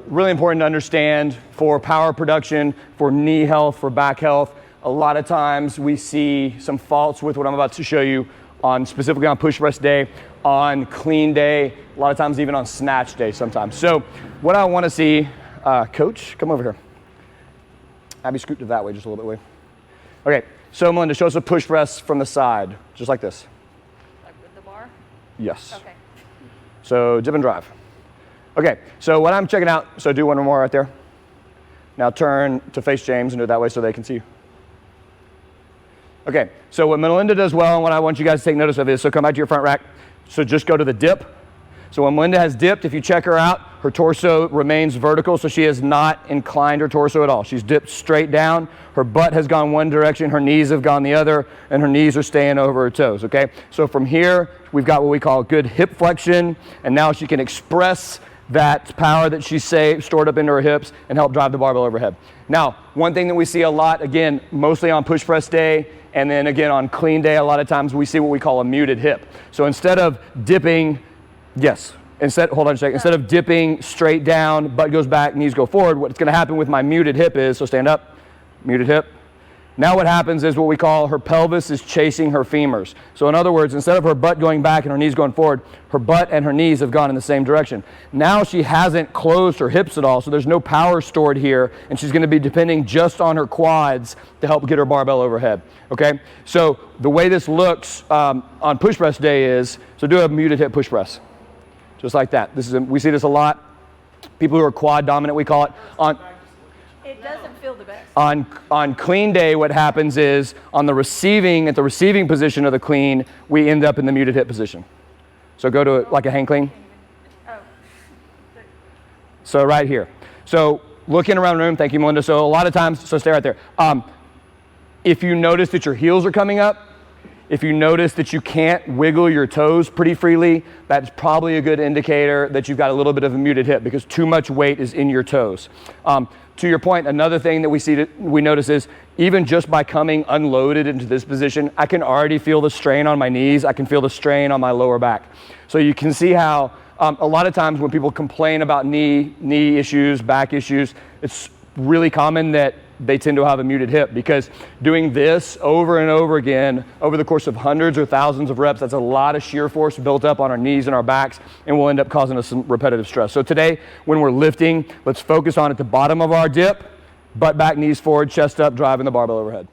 really important to understand for power production, for knee health, for back health. A lot of times we see some faults with what I'm about to show you specifically on push press day, on clean day, a lot of times even on snatch day sometimes. So what I want to see, coach, come over here. Abby, scoot to that way just a little bit way. Okay, so Melinda, show us a push press from the side, just like this. Like with the bar? Yes. Okay. So dip and drive. Okay, so what I'm checking out, so do one more right there. Now turn to face James and do it that way so they can see you. Okay, so what Melinda does well and what I want you guys to take notice of is, so come back to your front rack. So just go to the dip. So when Melinda has dipped, if you check her out, her torso remains vertical, so she has not inclined her torso at all. She's dipped straight down. Her butt has gone one direction, her knees have gone the other, and her knees are staying over her toes, okay? So from here, we've got what we call good hip flexion, and now she can express that power that she's stored up into her hips and help drive the barbell overhead. Now, one thing that we see a lot, again, mostly on push press day, and then again on clean day, a lot of times we see what we call a muted hip. So instead of dipping, hold on a second, instead of dipping straight down, butt goes back, knees go forward, what's gonna happen with my muted hip is, so stand up, muted hip. Now what happens is what we call her pelvis is chasing her femurs. So in other words, instead of her butt going back and her knees going forward, her butt and her knees have gone in the same direction. Now she hasn't closed her hips at all, so there's no power stored here, and she's gonna be depending just on her quads to help get her barbell overhead, okay? So the way this looks on push press day is, so do a muted hip push press, just like that. We see this a lot. People who are quad dominant, we call it. It doesn't feel the best. On clean day, what happens is at the receiving position of the clean, we end up in the muted hip position. So go to like a hang clean. Oh. So right here. So looking around the room, thank you, Melinda. So a lot of times, so stay right there. If you notice that your heels are coming up, if you notice that you can't wiggle your toes pretty freely, that's probably a good indicator that you've got a little bit of a muted hip because too much weight is in your toes. To your point, another thing that we notice is even just by coming unloaded into this position, I can already feel the strain on my knees. I can feel the strain on my lower back. So you can see how a lot of times when people complain about knee issues, back issues, it's really common that they tend to have a muted hip because doing this over and over again over the course of hundreds or thousands of reps, that's a lot of shear force built up on our knees and our backs and will end up causing us some repetitive stress. So today, when we're lifting, let's focus on at the bottom of our dip, butt back, knees forward, chest up, driving the barbell overhead.